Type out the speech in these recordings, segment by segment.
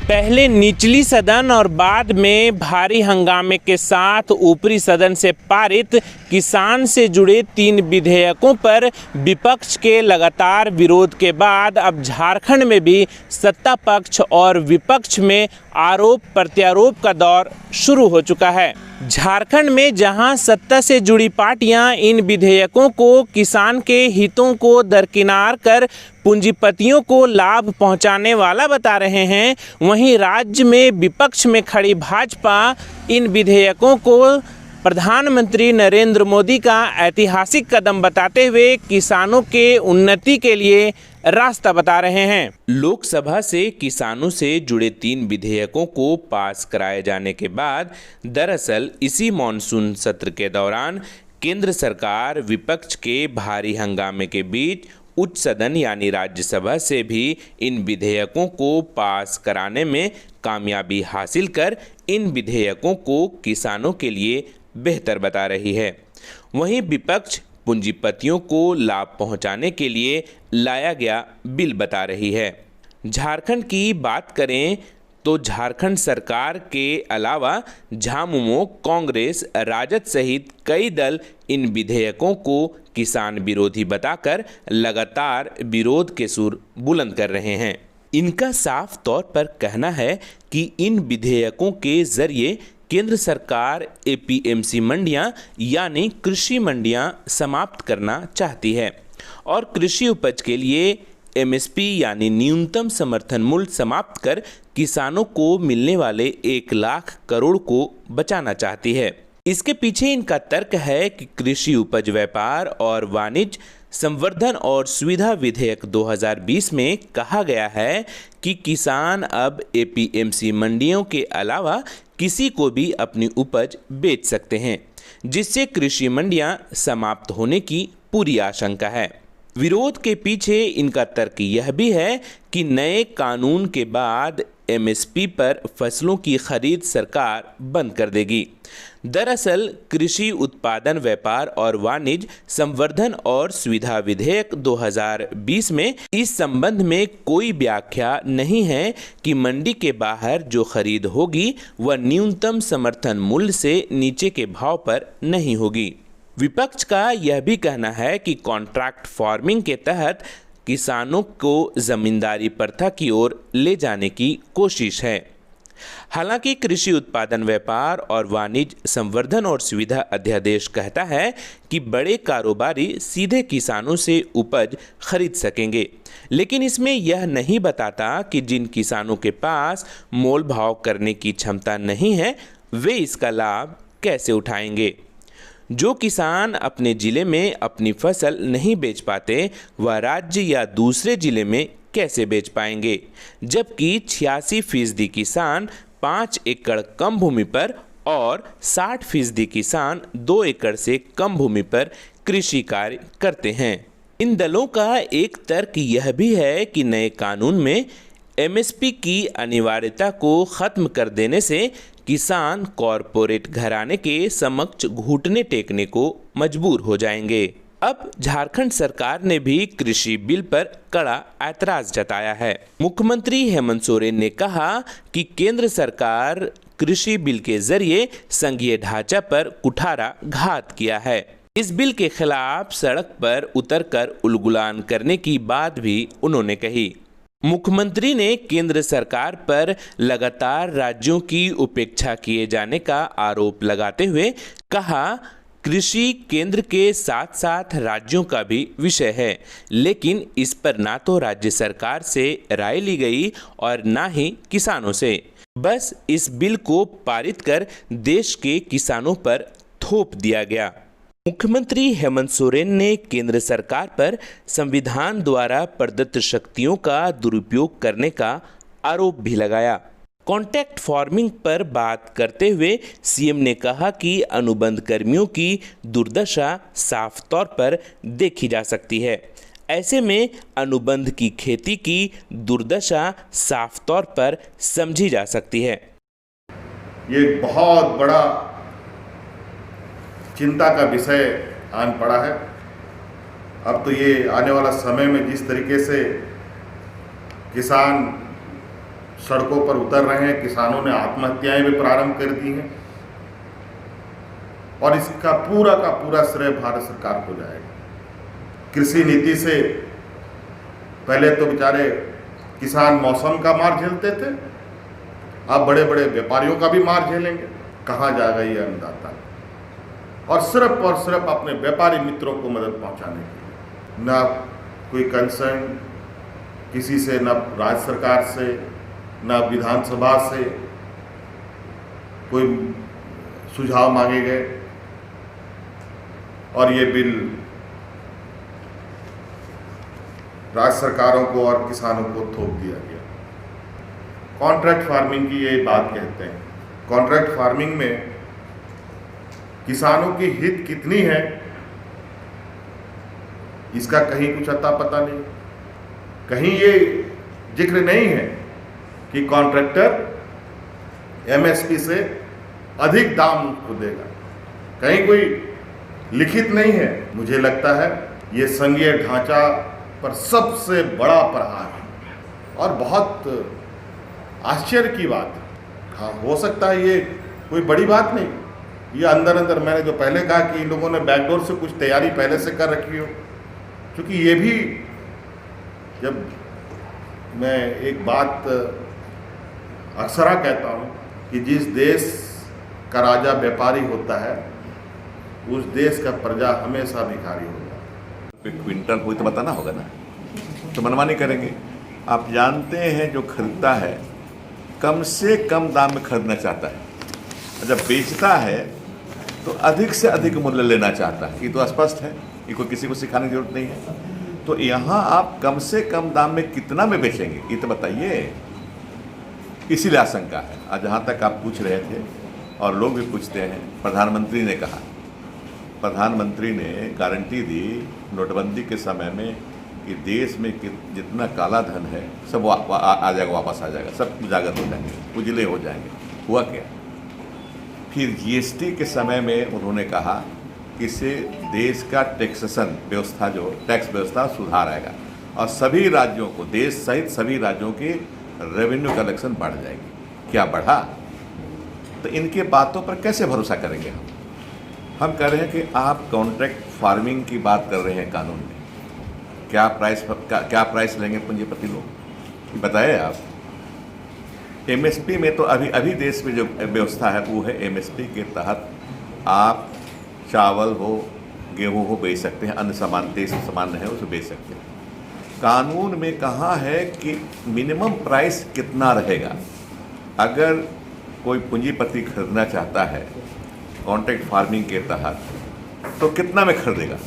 पहले निचली सदन और बाद में भारी हंगामे के साथ ऊपरी सदन से पारित किसान से जुड़े 3 विधेयकों पर विपक्ष के लगातार विरोध के बाद अब झारखंड में भी सत्ता पक्ष और विपक्ष में आरोप प्रत्यारोप का दौर शुरू हो चुका है। झारखंड में जहां सत्ता से जुड़ी पार्टियां इन विधेयकों को किसान के हितों को दरकिनार कर पूंजीपतियों को लाभ पहुंचाने वाला बता रहे हैं, वहीं राज्य में विपक्ष में खड़ी भाजपा इन विधेयकों को प्रधानमंत्री नरेंद्र मोदी का ऐतिहासिक कदम बताते हुए किसानों के उन्नति के लिए रास्ता बता रहे हैं। लोकसभा से किसानों से जुड़े 3 विधेयकों को पास कराए जाने के बाद दरअसल इसी मॉनसून सत्र के दौरान केंद्र सरकार विपक्ष के भारी हंगामे के बीच उच्च सदन यानी राज्यसभा से भी इन विधेयकों को पास कराने में कामयाबी हासिल कर इन विधेयकों को किसानों के लिए बेहतर बता रही है। वहीं विपक्ष पूंजीपतियों को लाभ पहुंचाने के लिए लाया गया बिल बता रही है। झारखंड की बात करें तो झारखंड सरकार के अलावा झामुमो, कांग्रेस, राजद सहित कई दल इन विधेयकों को किसान विरोधी बताकर लगातार विरोध के सुर बुलंद कर रहे हैं। इनका साफ तौर पर कहना है कि इन विधेयकों के जरिए केंद्र सरकार एपीएमसी मंडियां यानी कृषि मंडियां समाप्त करना चाहती है और कृषि उपज के लिए एमएसपी यानी न्यूनतम समर्थन मूल्य समाप्त कर किसानों को मिलने वाले 1 लाख करोड़ को बचाना चाहती है। इसके पीछे इनका तर्क है कि कृषि उपज व्यापार और वाणिज्य संवर्धन और सुविधा विधेयक 2020 में कहा गया है कि किसान अब एपीएमसी मंडियों के अलावा किसी को भी अपनी उपज बेच सकते हैं, जिससे कृषि मंडियां समाप्त होने की पूरी आशंका है। विरोध के पीछे इनका तर्क यह भी है कि नए कानून के बाद एमएसपी पर फसलों की खरीद सरकार बंद कर देगी। दरअसल कृषि उत्पादन व्यापार और वाणिज्य संवर्धन और सुविधा विधेयक 2020 में इस संबंध में कोई व्याख्या नहीं है कि मंडी के बाहर जो खरीद होगी वह न्यूनतम समर्थन मूल्य से नीचे के भाव पर नहीं होगी। विपक्ष का यह भी कहना है कि कॉन्ट्रैक्ट फार्मिंग के तहत किसानों को जमींदारी प्रथा की ओर ले जाने की कोशिश है। हालांकि कृषि उत्पादन व्यापार और वाणिज्य संवर्धन और सुविधा अध्यादेश कहता है कि बड़े कारोबारी सीधे किसानों से उपज खरीद सकेंगे, लेकिन इसमें यह नहीं बताता कि जिन किसानों के पास मोल भाव करने की क्षमता नहीं है वे इसका लाभ कैसे उठाएंगे। जो किसान अपने जिले में अपनी फसल नहीं बेच पाते वह राज्य या दूसरे जिले में कैसे बेच पाएंगे, जबकि 86% किसान 5 एकड़ कम भूमि पर और 60% किसान 2 एकड़ से कम भूमि पर कृषि कार्य करते हैं। इन दलों का एक तर्क यह भी है कि नए कानून में एमएसपी की अनिवार्यता को खत्म कर देने से किसान कॉरपोरेट घराने के समक्ष घुटने टेकने को मजबूर हो जाएंगे। अब झारखंड सरकार ने भी कृषि बिल पर कड़ा ऐतराज जताया है। मुख्यमंत्री हेमंत सोरेन ने कहा कि केंद्र सरकार कृषि बिल के जरिए संघीय ढांचा पर कुठारा घात किया है। इस बिल के खिलाफ सड़क पर उतरकर उलगुलान करने की बात भी उन्होंने कही। मुख्यमंत्री ने केंद्र सरकार पर लगातार राज्यों की उपेक्षा किए जाने का आरोप लगाते हुए कहा, कृषि केंद्र के साथ साथ राज्यों का भी विषय है, लेकिन इस पर ना तो राज्य सरकार से राय ली गई और ना ही किसानों से। बस इस बिल को पारित कर देश के किसानों पर थोप दिया गया। मुख्यमंत्री हेमंत सोरेन ने केंद्र सरकार पर संविधान द्वारा प्रदत्त शक्तियों का दुरुपयोग करने का आरोप भी लगाया। कॉन्ट्रैक्ट फार्मिंग पर बात करते हुए सीएम ने कहा कि अनुबंध कर्मियों की दुर्दशा साफ तौर पर देखी जा सकती है। ऐसे में अनुबंध की खेती की दुर्दशा साफ तौर पर समझी जा सकती है। ये बहुत बड़ा चिंता का विषय आन पड़ा है। अब तो ये आने वाला समय में जिस तरीके से किसान सड़कों पर उतर रहे हैं, किसानों ने आत्महत्याएं भी प्रारंभ कर दी हैं और इसका पूरा का पूरा श्रेय भारत सरकार को जाएगा। कृषि नीति से पहले तो बेचारे किसान मौसम का मार झेलते थे, अब बड़े बड़े व्यापारियों का भी मार झेलेंगे। कहाँ जाएगा ये अन्नदाता? और सिर्फ अपने व्यापारी मित्रों को मदद पहुंचाने के लिए, ना कोई कंसर्न किसी से, ना राज्य सरकार से, ना विधानसभा से कोई सुझाव मांगे गए और ये बिल राज्य सरकारों को और किसानों को थोप दिया गया। कॉन्ट्रैक्ट फार्मिंग की ये बात कहते हैं। कॉन्ट्रैक्ट फार्मिंग में किसानों की हित कितनी है इसका कहीं कुछ अता पता नहीं। कहीं ये जिक्र नहीं है कि कॉन्ट्रैक्टर एमएसपी से अधिक दाम को देगा, कहीं कोई लिखित नहीं है। मुझे लगता है ये संघीय ढांचा पर सबसे बड़ा प्रहार है और बहुत आश्चर्य की बात है। हाँ, हो सकता है ये कोई बड़ी बात नहीं, ये अंदर अंदर मैंने जो पहले कहा कि इन लोगों ने बैकडोर से कुछ तैयारी पहले से कर रखी हो। क्योंकि ये भी, जब मैं एक बात अक्सर कहता हूँ कि जिस देश का राजा व्यापारी होता है उस देश का प्रजा हमेशा भिखारी होता है। क्विंटल कोई तो बताना होगा ना, तो मनमानी करेंगे। आप जानते हैं जो खरीदता है कम से कम दाम में खरीदना चाहता है, जब बेचता है तो अधिक से अधिक मूल्य लेना चाहता है। ये तो स्पष्ट है, ये कोई किसी को सिखाने की जरूरत नहीं है। तो यहाँ आप कम से कम दाम में कितना में बेचेंगे ये तो बताइए। इसीलिए आशंका है। आज जहाँ तक आप पूछ रहे थे और लोग भी पूछते हैं, प्रधानमंत्री ने कहा, प्रधानमंत्री ने गारंटी दी नोटबंदी के समय में कि देश में जितना काला धन है सब आ जाएगा, वापस आ जाएगा, सब उजागर हो जाएंगे, उजले हो जाएंगे। हुआ क्या? फिर जीएसटी के समय में उन्होंने कहा कि इससे देश का टैक्सेशन व्यवस्था, जो टैक्स व्यवस्था सुधार आएगा और सभी राज्यों को, देश सहित सभी राज्यों की रेवेन्यू कलेक्शन बढ़ जाएगी। क्या बढ़ा? तो इनके बातों पर कैसे भरोसा करेंगे हम कह रहे हैं कि आप कॉन्ट्रैक्ट फार्मिंग की बात कर रहे हैं कानून में, क्या प्राइस लेंगे पूंजीपति लोग बताए आप। एमएसपी में तो अभी देश में जो व्यवस्था है वो है एमएसपी के तहत आप चावल हो, गेहूं हो बेच सकते हैं, अन्य सामान देश सामान्य है उसे बेच सकते हैं। कानून में कहाँ है कि मिनिमम प्राइस कितना रहेगा। अगर कोई पूंजीपति खरीदना चाहता है कॉन्ट्रैक्ट फार्मिंग के तहत तो कितना में खरीदेगा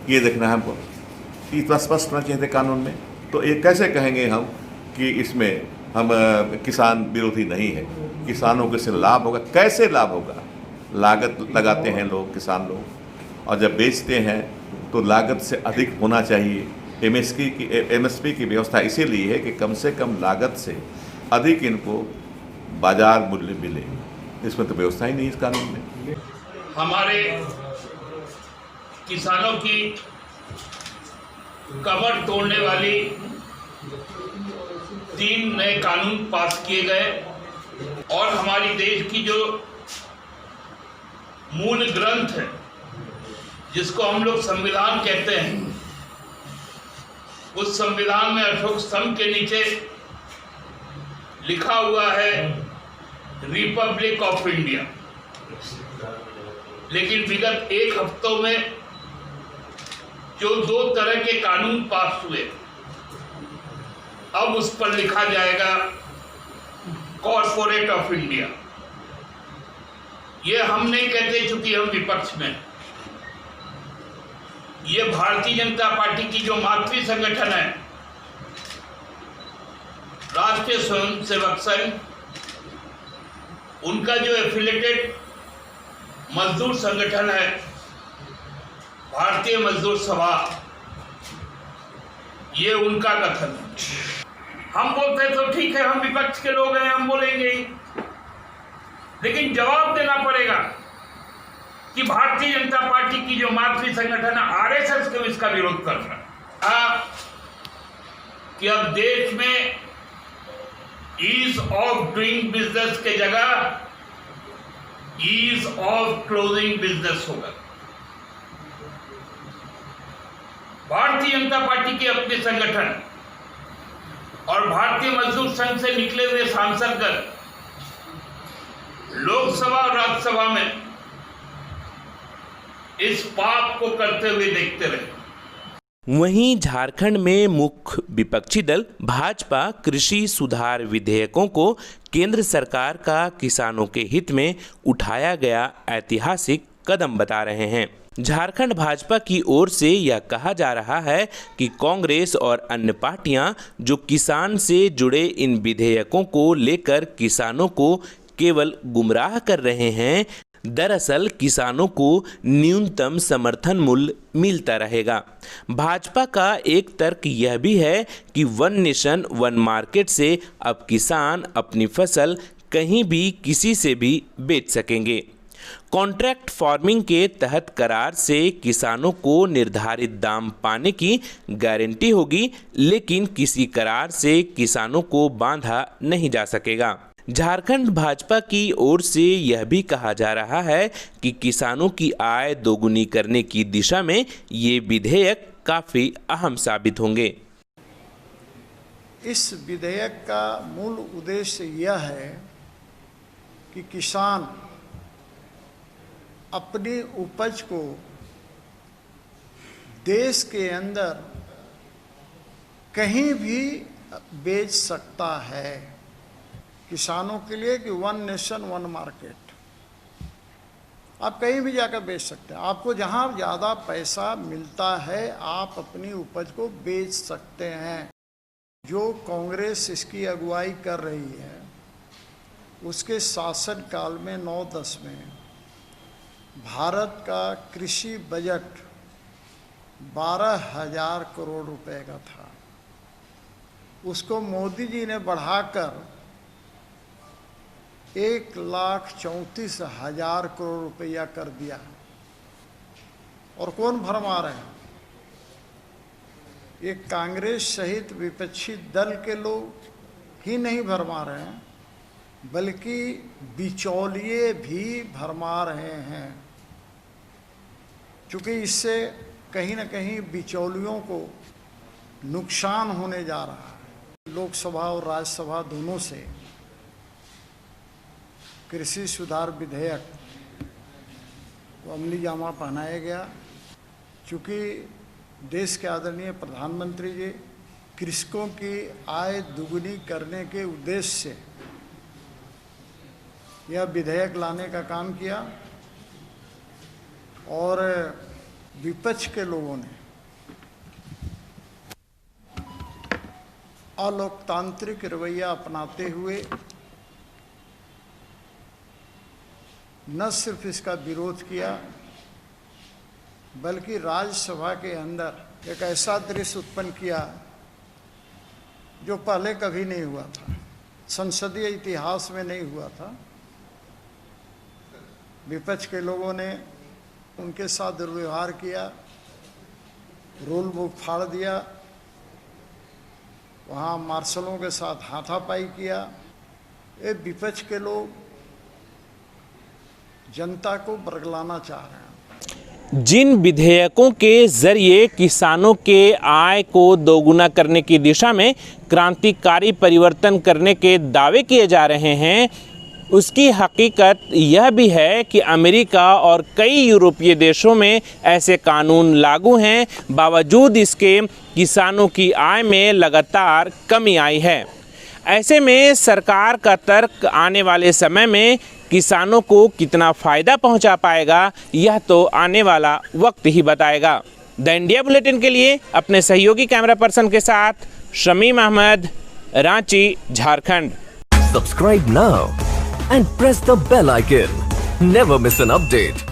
ये देखना है हमको। इतना स्पष्ट होना चाहिए कानून में। तो ये कैसे कहेंगे हम कि इसमें हम किसान विरोधी नहीं है, किसानों को इससे लाभ होगा। कैसे लाभ होगा? लागत लगाते हैं लोग, किसान लोग, और जब बेचते हैं तो लागत से अधिक होना चाहिए। एमएसपी की व्यवस्था इसीलिए है कि कम से कम लागत से अधिक इनको बाजार मूल्य मिले। इसमें तो व्यवस्था ही नहीं इस कानून में। हमारे किसानों की कमर तोड़ने वाली 3 नए कानून पास किए गए और हमारी देश की जो मूल ग्रंथ है जिसको हम लोग संविधान कहते हैं, उस संविधान में अशोक स्तंभ के नीचे लिखा हुआ है रिपब्लिक ऑफ इंडिया। लेकिन विगत 1 हफ्तों में जो 2 तरह के कानून पास हुए, अब उस पर लिखा जाएगा कॉर्पोरेट ऑफ इंडिया। ये हम नहीं कहते चूंकि हम विपक्ष में, ये भारतीय जनता पार्टी की जो मातृ संगठन है राष्ट्रीय स्वयंसेवक संघ, उनका जो एफिलेटेड मजदूर संगठन है भारतीय मजदूर सभा, ये उनका कथन है। हम बोलते तो ठीक है, हम विपक्ष के लोग हैं, हम बोलेंगे ही, लेकिन जवाब देना पड़ेगा कि भारतीय जनता पार्टी की जो मातृ संगठन है आरएसएस क्यों इसका विरोध कर रहा है। कि अब देश में ईज ऑफ डूइंग बिजनेस के जगह ईज ऑफ क्लोजिंग बिजनेस होगा। भारतीय जनता पार्टी के अपने संगठन और भारतीय मजदूर संघ से निकले हुए सांसदगण लोकसभा और राज्यसभा में इस पाप को करते हुए देखते रहे। वहीं झारखंड में मुख्य विपक्षी दल भाजपा कृषि सुधार विधेयकों को केंद्र सरकार का किसानों के हित में उठाया गया ऐतिहासिक कदम बता रहे हैं। झारखंड भाजपा की ओर से यह कहा जा रहा है कि कांग्रेस और अन्य पार्टियां जो किसान से जुड़े इन विधेयकों को लेकर किसानों को केवल गुमराह कर रहे हैं, दरअसल किसानों को न्यूनतम समर्थन मूल्य मिलता रहेगा। भाजपा का एक तर्क यह भी है कि वन नेशन वन मार्केट से अब किसान अपनी फसल कहीं भी किसी से भी बेच सकेंगे। कॉन्ट्रैक्ट फार्मिंग के तहत करार से किसानों को निर्धारित दाम पाने की गारंटी होगी, लेकिन किसी करार से किसानों को बांधा नहीं जा सकेगा। झारखंड भाजपा की ओर से यह भी कहा जा रहा है कि किसानों की आय दोगुनी करने की दिशा में ये विधेयक काफी अहम साबित होंगे। इस विधेयक का मूल उद्देश्य यह है कि किसान अपनी उपज को देश के अंदर कहीं भी बेच सकता है। किसानों के लिए कि वन नेशन वन मार्केट, आप कहीं भी जाकर बेच सकते हैं। आपको जहां ज़्यादा पैसा मिलता है आप अपनी उपज को बेच सकते हैं। जो कांग्रेस इसकी अगुवाई कर रही है उसके शासन काल में 9-10 में भारत का कृषि बजट 12,000 करोड़ रुपए का था। उसको मोदी जी ने बढ़ाकर 1,34,000 करोड़ रुपया कर दिया। और कौन भरमा रहे हैं? ये कांग्रेस सहित विपक्षी दल के लोग ही नहीं भरमा रहे हैं, बल्कि बिचौलिए भी भरमा रहे हैं। क्योंकि इससे कहीं ना कहीं बिचौलियों को नुकसान होने जा रहा है। लोकसभा और राज्यसभा दोनों से कृषि सुधार विधेयक को अमली जामा पहनाया गया। चूँकि देश के आदरणीय प्रधानमंत्री जी कृषकों की आय दुगुनी करने के उद्देश्य से यह विधेयक लाने का काम किया और विपक्ष के लोगों ने अलोकतांत्रिक रवैया अपनाते हुए न सिर्फ इसका विरोध किया बल्कि राज्यसभा के अंदर एक ऐसा दृश्य उत्पन्न किया जो पहले कभी नहीं हुआ था, संसदीय इतिहास में नहीं हुआ था। विपक्ष के लोगों ने उनके साथ दुर्व्यवहार किया, रूल बुक फाड़ दिया, वहाँ मार्शलों के साथ हाथापाई किया। ये विपक्ष के लोग जनता को बरगलाना चाह रहे हैं। जिन विधेयकों के जरिए किसानों के आय को दोगुना करने की दिशा में क्रांतिकारी परिवर्तन करने के दावे किए जा रहे हैं, उसकी हकीकत यह भी है कि अमेरिका और कई यूरोपीय देशों में ऐसे कानून लागू हैं, बावजूद इसके किसानों की आय में लगातार कमी आई है। ऐसे में सरकार का तर्क आने वाले समय में किसानों को कितना फ़ायदा पहुंचा पाएगा, यह तो आने वाला वक्त ही बताएगा। द इंडिया बुलेटिन के लिए अपने सहयोगी कैमरा पर्सन के साथ Shamim Ahmad, Ranchi, Jharkhand. Subscribe now and press the bell icon. Never miss an update.